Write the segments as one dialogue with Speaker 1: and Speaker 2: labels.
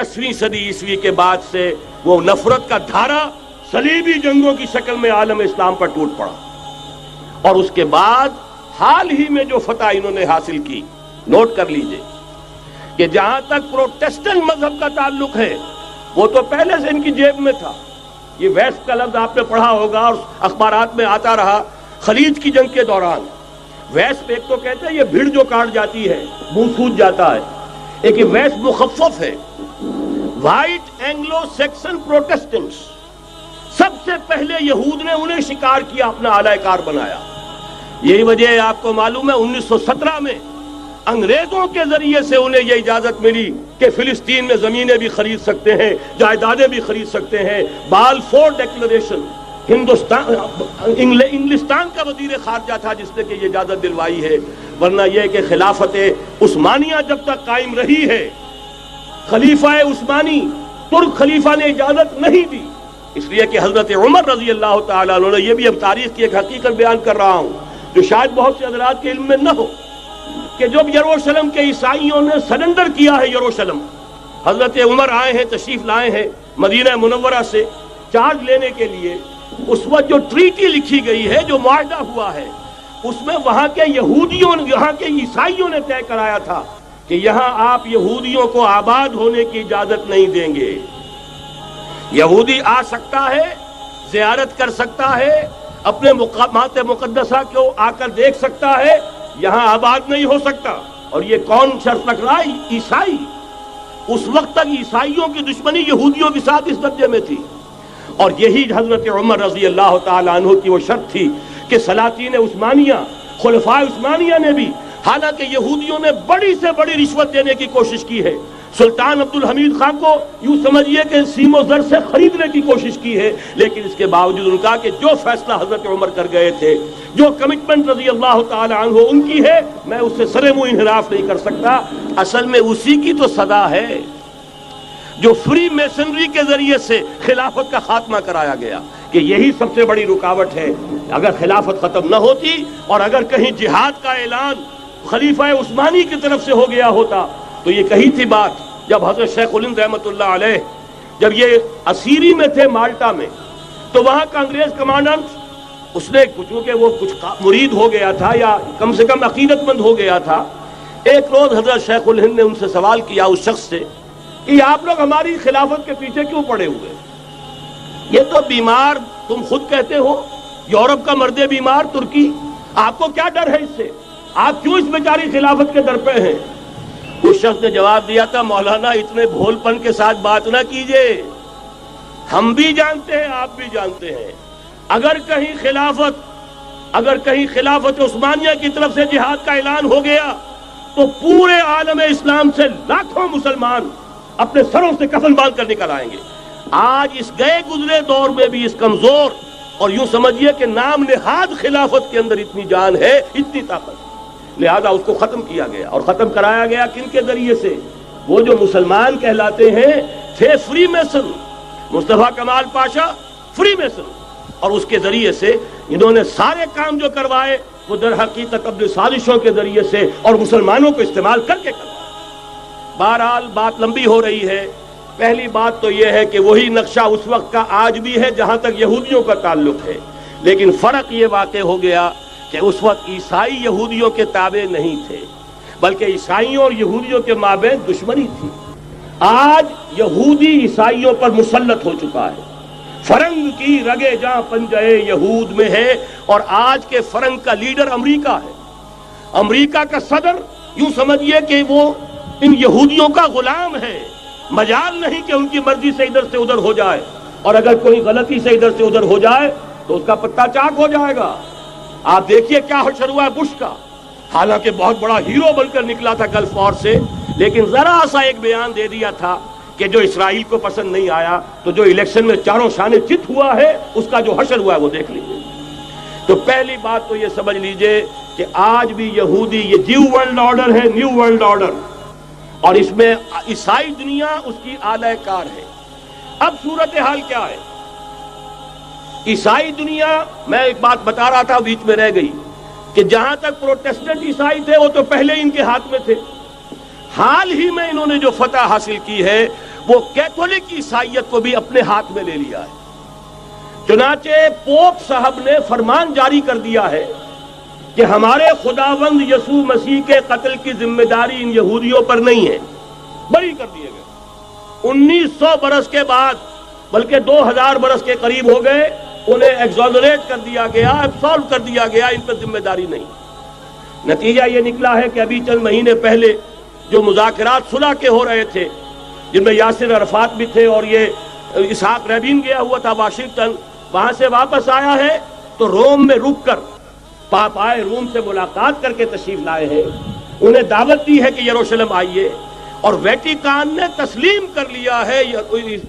Speaker 1: 10ویں صدی عیسوی کے بعد سے وہ نفرت کا دھارا صلیبی جنگوں کی شکل میں عالم اسلام پر ٹوٹ پڑا، اور اس کے بعد حال ہی میں جو فتح انہوں نے حاصل کی، نوٹ کر لیجئے کہ جہاں تک پروٹیسٹنٹ مذہب کا تعلق ہے وہ تو پہلے سے ان کی جیب میں تھا۔ یہ ویسٹ کا لفظ آپ نے پڑھا ہوگا اور اخبارات میں آتا رہا خلیج کی جنگ کے دوران۔ ویسٹ ایک تو کہتے ہیں یہ بھیڑ جو کاٹ جاتی ہے، منہ سوج جاتا ہے، ایک یہ ویسٹ مخفف ہے، وائٹ اینگلو سیکسن پروٹیسٹنٹس۔ سب سے پہلے یہود نے انہیں شکار کیا، اپنا اعلی کار بنایا۔ یہی وجہ ہے، آپ کو معلوم ہے 1917 میں انگریزوں کے ذریعے سے انہیں یہ اجازت ملی کہ فلسطین میں زمینیں بھی خرید سکتے ہیں، جائیدادیں بھی خرید سکتے ہیں۔ بالفور ڈیکلریشن، انگلستان کا وزیر خارجہ تھا جس نے کہ یہ اجازت دلوائی ہے، ورنہ یہ کہ خلافت عثمانیہ جب تک قائم رہی ہے، خلیفہ عثمانی ترک خلیفہ نے اجازت نہیں دی، اس لیے کہ حضرت عمر رضی اللہ تعالیٰ عنہ نے، یہ بھی اب تاریخ کی ایک حقیقت بیان کر رہا ہوں جو شاید بہت سے حضرات کے علم میں نہ ہو، کہ جب یروشلم کے عیسائیوں نے سرنڈر کیا ہے، یروشلم، حضرت عمر آئے ہیں، تشریف لائے ہیں مدینہ منورہ سے چارج لینے کے لیے، اس وقت جو ٹریٹی لکھی گئی ہے، جو معاہدہ ہوا ہے، اس میں وہاں کے یہودیوں، یہاں کے عیسائیوں نے طے کرایا تھا کہ یہاں آپ یہودیوں کو آباد ہونے کی اجازت نہیں دیں گے۔ یہودی آ سکتا ہے، زیارت کر سکتا ہے، اپنے مقامات مقدسہ کو آ کر دیکھ سکتا ہے، یہاں آباد نہیں ہو سکتا۔ اور یہ کون شرط رکھ رہا ہے؟ عیسائی۔ اس وقت تک عیسائیوں کی دشمنی یہودیوں کے ساتھ اس درجے میں تھی، اور یہی حضرت عمر رضی اللہ تعالیٰ عنہ کی وہ شرط تھی کہ سلاطین عثمانیہ، خلفاء عثمانیہ نے بھی، حالانکہ یہودیوں نے بڑی سے بڑی رشوت دینے کی کوشش کی ہے، سلطان عبدالحمید خان کو یوں سمجھیے کہ سیم و زر سے خریدنے کی کوشش کی ہے، لیکن اس کے باوجود ان کا کہ جو فیصلہ حضرت عمر کر گئے تھے، جو کمٹمنٹ رضی اللہ تعالی عنہ ان کی ہے، میں اس سے سرے منہ انحراف نہیں کر سکتا۔ اصل میں اسی کی تو صدا ہے جو فری میسنری کے ذریعے سے خلافت کا خاتمہ کرایا گیا، کہ یہی سب سے بڑی رکاوٹ ہے۔ اگر خلافت ختم نہ ہوتی اور اگر کہیں جہاد کا اعلان خلیفہ عثمانی کی طرف سے ہو گیا ہوتا تو یہ کہی تھی بات، جب حضرت شیخ الہند رحمۃ اللہ علیہ جب یہ اسیری میں تھے مالٹا میں، تو وہاں کا انگریز کمانڈنٹ، اس نے چونکہ وہ کچھ مرید ہو گیا تھا یا کم سے کم عقیدت مند ہو گیا تھا، ایک روز حضرت شیخ الہند نے ان سے سوال کیا، اس شخص سے، کہ آپ لوگ ہماری خلافت کے پیچھے کیوں پڑے ہوئے؟ یہ تو بیمار، تم خود کہتے ہو، یورپ کا مرد بیمار ترکی، آپ کو کیا ڈر ہے اس سے؟ آپ کیوں اس بیچاری خلافت کے در پہ ہیں؟ اس شخص نے جواب دیا تھا، مولانا اتنے بھول پن کے ساتھ بات نہ کیجئے، ہم بھی جانتے ہیں، آپ بھی جانتے ہیں، اگر کہیں خلافت عثمانیہ کی طرف سے جہاد کا اعلان ہو گیا تو پورے عالم اسلام سے لاکھوں مسلمان اپنے سروں سے کفن باندھ کر نکل آئیں گے۔ آج اس گئے گزرے دور میں بھی اس کمزور اور یوں سمجھیے کہ نام نہاد خلافت کے اندر اتنی جان ہے، اتنی طاقت، لہذا اس کو ختم کیا گیا، اور ختم کرایا گیا کن کے ذریعے سے؟ وہ جو مسلمان کہلاتے ہیں تھے فری میسن، مصطفیٰ کمال پاشا فری میسن، اور اس کے ذریعے سے انہوں نے سارے کام جو کروائے وہ در حقیقت اپنے سازشوں کے ذریعے سے اور مسلمانوں کو استعمال کر کے کروائے۔ بہرحال بات لمبی ہو رہی ہے۔ پہلی بات تو یہ ہے کہ وہی نقشہ اس وقت کا آج بھی ہے جہاں تک یہودیوں کا تعلق ہے، لیکن فرق یہ واقع ہو گیا کہ اس وقت عیسائی یہودیوں کے تابع نہیں تھے، بلکہ عیسائیوں اور یہودیوں کے مابین دشمنی تھی۔ آج یہودی عیسائیوں پر مسلط ہو چکا ہے، فرنگ کی رگے جاں پنجے یہود میں ہے، اور آج کے فرنگ کا لیڈر امریکہ ہے۔ امریکہ کا صدر یوں سمجھیے کہ وہ ان یہودیوں کا غلام ہے، مجال نہیں کہ ان کی مرضی سے ادھر سے ادھر ہو جائے، اور اگر کوئی غلطی سے ادھر سے ادھر ہو جائے تو اس کا پتہ چاک ہو جائے گا۔ آپ دیکھیے کیا حشر ہوا ہے بش کا، حالانکہ بہت بڑا ہیرو بن کر نکلا تھا گلف وار سے، لیکن ذرا سا ایک بیان دے دیا تھا کہ جو اسرائیل کو پسند نہیں آیا، تو جو الیکشن میں چاروں شانے چت ہوا ہے اس کا جو حشر ہوا ہے وہ دیکھ لیجیے۔ تو پہلی بات تو یہ سمجھ لیجیے کہ آج بھی یہودی، یہ نیو ورلڈ آرڈر ہے، نیو ورلڈ آرڈر، اور اس میں عیسائی دنیا اس کی اعلی کار ہے۔ اب صورتحال کیا ہے؟ عیسائی دنیا، میں ایک بات بتا رہا تھا بیچ میں رہ گئی، کہ جہاں تک پروٹیسٹنٹ عیسائی تھے وہ تو پہلے ان کے ہاتھ میں تھے، حال ہی میں انہوں نے جو فتح حاصل کی ہے وہ کیتھولک عیسائیت کو بھی اپنے ہاتھ میں لے لیا ہے۔ چنانچہ پوپ صاحب نے فرمان جاری کر دیا ہے کہ ہمارے خداوند یسوع مسیح کے قتل کی ذمہ داری ان یہودیوں پر نہیں ہے، بری کر دیے گئے۔ 1900 برس کے بعد، بلکہ 2000 برس کے قریب ہو گئے، انہیں ایگزونریٹ کر دیا گیا، ایبسالو کر دیا گیا، ان پر ذمہ داری نہیں۔ نتیجہ یہ نکلا ہے کہ ابھی چند مہینے پہلے جو مذاکرات صلح کے ہو رہے تھے، جن میں یاسر عرفات بھی تھے اور یہ اسحاق رابین گیا ہوا تھا واشنگٹن، وہاں سے واپس آیا ہے تو روم میں رک کر پاپائے روم سے ملاقات کر کے تشریف لائے ہیں، انہیں دعوت دی ہے کہ یروشلم آئیے، اور ویٹیکان نے تسلیم کر لیا ہے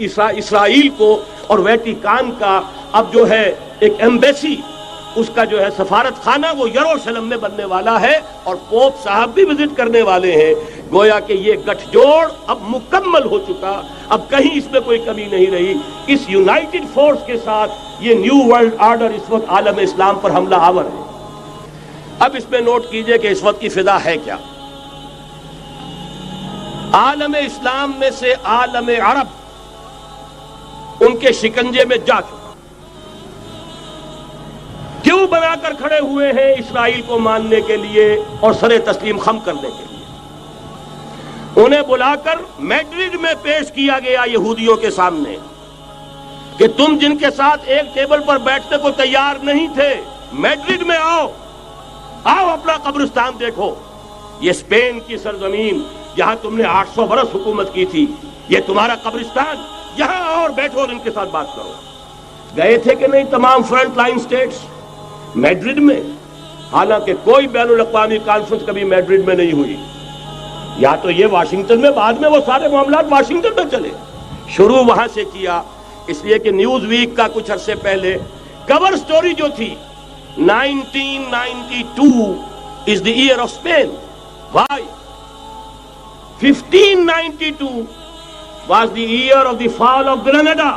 Speaker 1: اسرائیل کو، اور ویٹیکان کا اب جو ہے ایک ایمبیسی، اس کا جو ہے سفارت خانہ وہ یروشلم میں بننے والا ہے، اور پوپ صاحب بھی وزٹ کرنے والے ہیں۔ گویا کہ یہ گٹھ جوڑ اب مکمل ہو چکا، اب کہیں اس میں کوئی کمی نہیں رہی۔ اس یونائٹڈ فورس کے ساتھ یہ نیو ورلڈ آرڈر اس وقت عالم اسلام پر حملہ آور ہے۔ اب اس میں نوٹ کیجئے کہ اس وقت کی فضا ہے کیا۔ عالم اسلام میں سے عالم عرب ان کے شکنجے میں جا چکا، کیوں بنا کر کھڑے ہوئے ہیں اسرائیل کو ماننے کے لیے اور سر تسلیم خم کرنے کے لیے۔ انہیں بلا کر میڈرڈ میں پیش کیا گیا یہودیوں کے سامنے کہ تم جن کے ساتھ ایک ٹیبل پر بیٹھنے کو تیار نہیں تھے، میڈرڈ میں آؤ، آؤ اپنا قبرستان دیکھو، یہ اسپین کی سرزمین جہاں تم نے 800 برس حکومت کی تھی، یہ تمہارا قبرستان، یہاں آؤ اور بیٹھو اور ان کے ساتھ بات کرو۔ گئے تھے کہ نہیں تمام فرنٹ لائن سٹیٹس میڈرڈ میں؟ حالانکہ کوئی بین الاقوامی کانفرنس کبھی میڈرڈ میں نہیں ہوئی، یا تو یہ واشنگٹن میں، بعد میں وہ سارے معاملات واشنگٹن میں چلے، شروع وہاں سے کیا۔ اس لیے کہ نیوز ویک کا کچھ عرصے پہلے کور سٹوری جو تھی 1992 is the year of Spain. Why? 1592 was the year of the fall of Granada.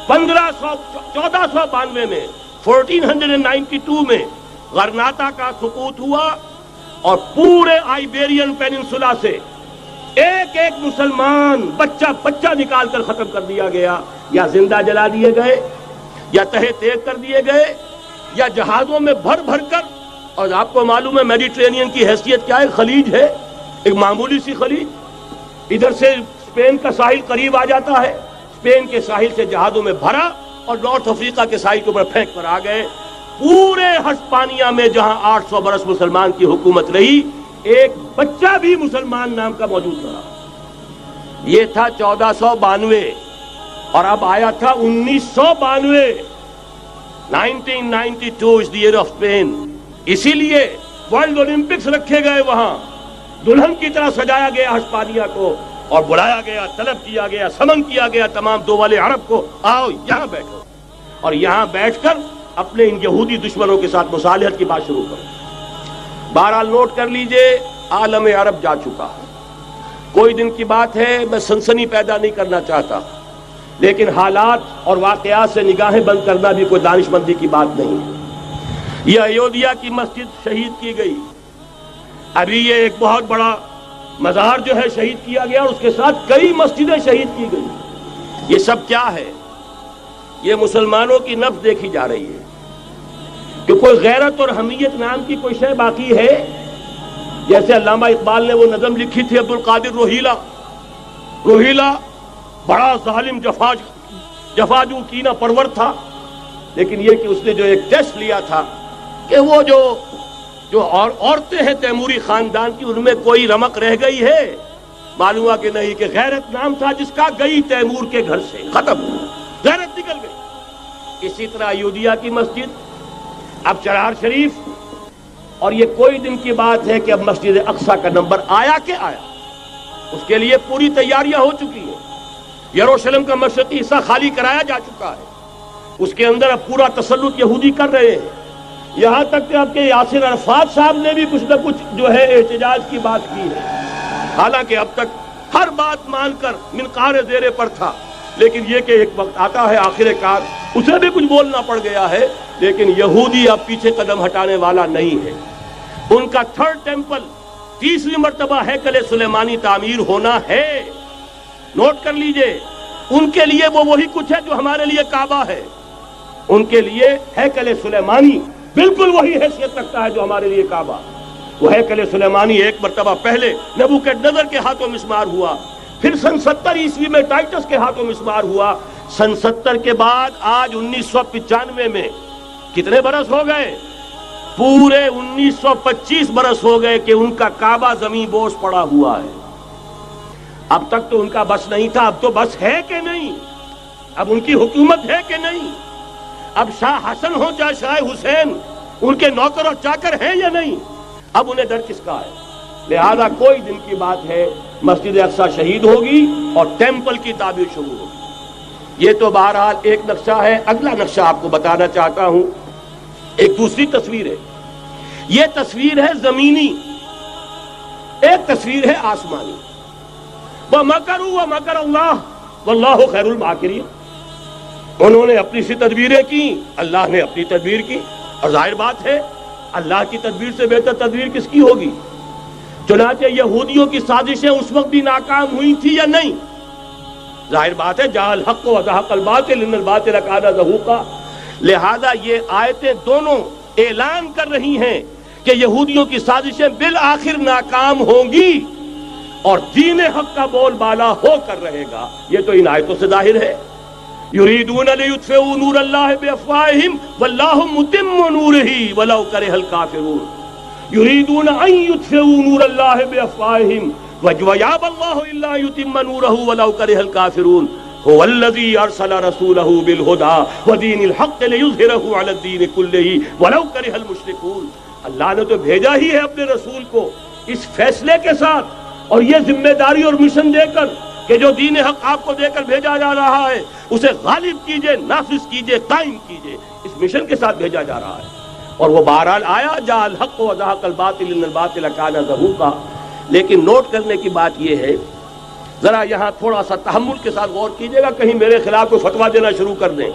Speaker 1: 1492 میں 1492 میں غرناطہ کا سقوط ہوا، اور پورے آئیبیرین پیننسولا سے ایک ایک مسلمان بچہ نکال کر ختم کر دیا گیا، یا زندہ جلا دیے گئے، یا تہہ تیگ کر دیے گئے، یا جہازوں میں بھر بھر کر۔ اور آپ کو معلوم ہے میڈیٹرینین کی حیثیت کیا ہے، خلیج ہے، ایک معمولی سی خلیج، ادھر سے اسپین کا ساحل قریب آ جاتا ہے، اسپین کے ساحل سے جہازوں میں بھرا اور نارتھ افریقہ کے ساحل کے اوپر پھینک کر آ گئے۔ پورے ہسپانیہ میں جہاں 800 برس مسلمان کی حکومت رہی، ایک بچہ بھی مسلمان نام کا موجود رہا۔ یہ تھا 1492، اور اب آیا تھا 1992۔ 1992 is the year of Spain۔ اسی لیے ورلڈ اولمپکس رکھے گئے، وہاں دلہن کی طرح سجایا گیا ہسپانیہ کو، اور بلایا گیا، طلب کیا گیا، سمن کیا گیا تمام دول عرب کو، آؤ یہاں بیٹھو، اور یہاں بیٹھ کر اپنے ان یہودی دشمنوں کے ساتھ مصالحت کی بات شروع کرو۔ بہرحال نوٹ کر لیجئے، عالم عرب جا چکا ہے۔ کوئی دن کی بات ہے، میں سنسنی پیدا نہیں کرنا چاہتا، لیکن حالات اور واقعات سے نگاہیں بند کرنا بھی کوئی دانش مندی کی بات نہیں ہے۔ یہ ایودھیا کی مسجد شہید کی گئی، ابھی یہ ایک بہت بڑا مزار جو ہے شہید کیا گیا، اور اس کے ساتھ کئی مسجدیں شہید کی گئی۔ یہ سب کیا ہے؟ یہ مسلمانوں کی نفس دیکھی جا رہی ہے کہ کوئی غیرت اور حمیت نام کی کوئی شے باقی ہے؟ جیسے علامہ اقبال نے وہ نظم لکھی تھی، عبدالقادر روہیلا بڑا ظالم جفاجو کینہ پرور تھا، لیکن یہ کہ اس نے جو ایک ٹیسٹ لیا تھا کہ وہ جو عورتیں ہیں تیموری خاندان کی، ان میں کوئی رمق رہ گئی ہے؟ معلوم ہوا کہ نہیں، کہ غیرت نام تھا جس کا، گئی تیمور کے گھر سے، ختم، غیرت نکل گئی۔ اسی طرح ایودھیا کی مسجد، اب چرار شریف، اور یہ کوئی دن کی بات ہے کہ اب مسجد اقصیٰ کا نمبر آیا کہ آیا، اس کے لیے پوری تیاریاں ہو چکی ہیں۔ یروشلم کا مشرقی حصہ خالی کرایا جا چکا ہے، اس کے اندر اب پورا تسلط یہودی کر رہے ہیں، یہاں تک کہ اب کے یاسر عرفات صاحب نے بھی کچھ نہ کچھ جو ہے احتجاج کی بات کی ہے، حالانکہ اب تک ہر بات مان کر منقار زیر پر تھا، لیکن یہ کہ ایک وقت آتا ہے آخر کار اسے بھی کچھ بولنا پڑ گیا ہے۔ لیکن یہودی اب پیچھے قدم ہٹانے والا نہیں ہے۔ ان کا تھرڈ 30ویں مرتبہ ہیکل سلیمانی تعمیر ہونا ہے۔ نوٹ کر لیجئے، ان کے لیے وہ وہی کچھ ہے جو ہمارے لیے کعبہ ہے، ان کے لیے ہیکل سلیمانی بالکل وہی حیثیت رکھتا ہے جو ہمارے لیے کعبہ۔ وہ ہیکل سلیمانی ایک مرتبہ پہلے نبوکدنضر کے ہاتھوں مسمار ہوا، پھر سن 70 عیسوی میں ٹائٹس کے ہاتھوں مسمار ہوا، سن 70 کے بعد آج 1995 میں کتنے برس ہو گئے؟ پورے 1925 برس ہو گئے کہ ان کا کعبہ زمین بوس پڑا ہوا ہے۔ اب تک تو ان کا بس نہیں تھا، اب تو بس ہے کہ نہیں؟ اب ان کی حکومت ہے کہ نہیں؟ اب شاہ حسن ہو چاہے شاہ حسین، ان کے نوکر اور چاکر ہیں یا نہیں؟ اب انہیں ڈر کس کا ہے؟ لہذا کوئی دن کی بات ہے، مسجد اقصی شہید ہوگی اور ٹیمپل کی تعمیر شروع ہوگی۔ یہ تو بہرحال ایک نقشہ ہے۔ اگلا نقشہ آپ کو بتانا چاہتا ہوں، ایک دوسری تصویر ہے۔ یہ تصویر ہے زمینی، ایک تصویر ہے آسمانی۔ وَمَكَرُوا وَمَكَرَ اللَّهُ وَاللَّهُ خَيْرُ الْمَاكِرِينَ۔ انہوں نے اپنی سی تدبیریں کی، اللہ نے اپنی تدبیر کی، اور ظاہر بات ہے اللہ کی تدبیر سے بہتر تدبیر کس کی ہوگی؟ چنانچہ یہودیوں کی سازشیں اس وقت بھی ناکام ہوئی تھی یا نہیں؟ ظاہر بات ہے جاء الحق وزهق الباطل ان الباطل کان زہوقا۔ لہذا یہ آیتیں دونوں اعلان کر رہی ہیں کہ یہودیوں کی سازشیں بالآخر ناکام ہوں گی اور دین حق کا بول بالا ہو کر رہے گا۔ یہ تو ان آیتوں سے ظاہر ہے۔ یریدون لیطفئوا نور اللہ بافواہہم واللہ متم نورہ ولو کرہ الکافرون۔ یریدون ان یطفئوا نور اللہ بافواہہم ویابى اللہ الا یتم نورہ ولو کرہ الکافرون۔ هو الذی ارسل رسولہ بالہدی ودین الحق لیظہرہ علی الدین کلہ ولو کرہ المشرکون۔ اللہ نے تو بھیجا ہی ہے اپنے رسول کو اس فیصلے کے ساتھ اور یہ ذمہ داری اور مشن دے کر کہ جو دین حق آپ کو دے کر بھیجا جا رہا ہے اسے غالب کیجئے، نافذ کیجئے، قائم کیجئے، اس مشن کے ساتھ بھیجا جا رہا ہے۔ اور وہ بہرحال آیا جاء الحق وزهق الباطل ان الباطل کان زہوقا۔ لیکن نوٹ کرنے کی بات یہ ہے، ذرا یہاں تھوڑا سا تحمل کے ساتھ غور کیجئے گا، کہیں میرے خلاف کوئی فتویٰ دینا شروع کر دیں۔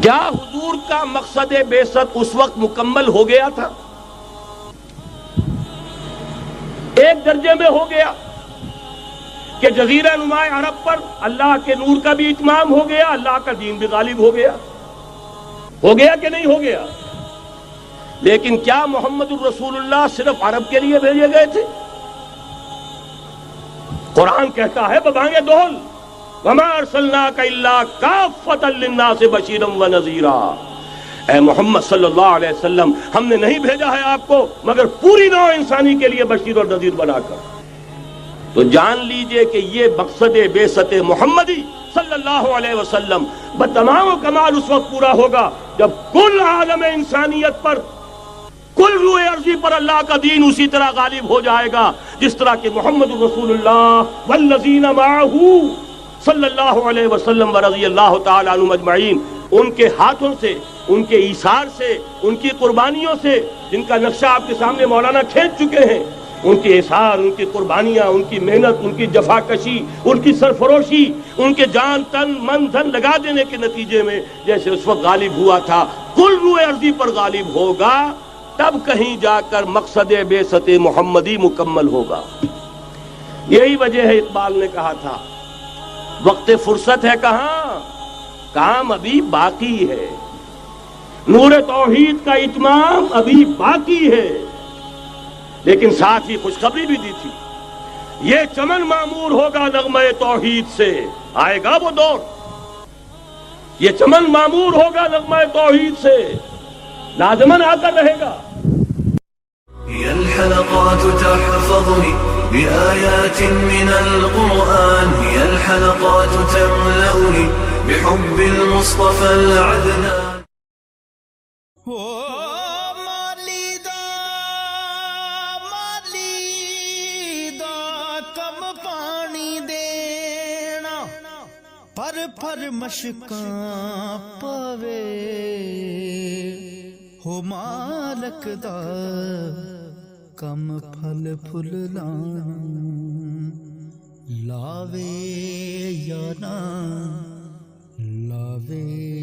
Speaker 1: کیا حضور کا مقصد بعثت اس وقت مکمل ہو گیا تھا؟ ایک درجے میں ہو گیا کہ جزیرہ نما عرب پر اللہ کے نور کا بھی اتمام ہو گیا، اللہ کا دین بھی غالب ہو گیا کہ نہیں ہو گیا؟ لیکن کیا محمد الرسول اللہ صرف عرب کے لیے بھیجے گئے تھے؟ قرآن کہتا ہے ببانگ دہل وما ارسلناک الا کافۃ للناس بشیرا ونذیرا۔ اے محمد صلی اللہ علیہ وسلم، ہم نے نہیں بھیجا ہے آپ کو مگر پوری نوع انسانی کے لیے بشیر اور نذیر بنا کر۔ تو جان لیجئے کہ یہ مقصد بعثت محمدی صلی اللہ علیہ وسلم بتمام و کمال اس وقت پورا ہوگا جب کل عالم انسانیت پر، کل روح ارضی پر اللہ کا دین اسی طرح غالب ہو جائے گا جس طرح کہ محمد رسول اللہ والذین معہ صلی اللہ علیہ وسلم ورضی اللہ تعالی عنہم اجمعین، ان کے ہاتھوں سے، ان کے ایثار سے، ان کی قربانیوں سے، جن کا نقشہ آپ کے سامنے مولانا کھینچ چکے ہیں، ان کے اثار، ان کی قربانیاں، ان کی محنت، ان کی جفا کشی، ان کی سرفروشی، ان کے جان تن من دھن لگا دینے کے نتیجے میں جیسے اس وقت غالب ہوا تھا کل روح ارضی پر غالب ہوگا، تب کہیں جا کر مقصد بعثت محمدی مکمل ہوگا۔ یہی وجہ ہے اقبال نے کہا تھا وقت فرصت ہے کہاں، کام ابھی باقی ہے، نور توحید کا اتمام ابھی باقی ہے۔ لیکن ساتھ ہی خوشخبری بھی دی تھی، یہ چمن معمور ہوگا نغمہ توحید سے، آئے گا وہ دور، یہ چمن معمور ہوگا نغمہ توحید سے، لازماً آ کر رہے گا۔
Speaker 2: هي الحلقات تحفظني بآيات من القرآن، هي الحلقات تملأني بحب المصطفى العدنان۔
Speaker 3: پر مشکاں پاوے ہو مالک دا کم پھل پھل لاوے یا نہ لاوے۔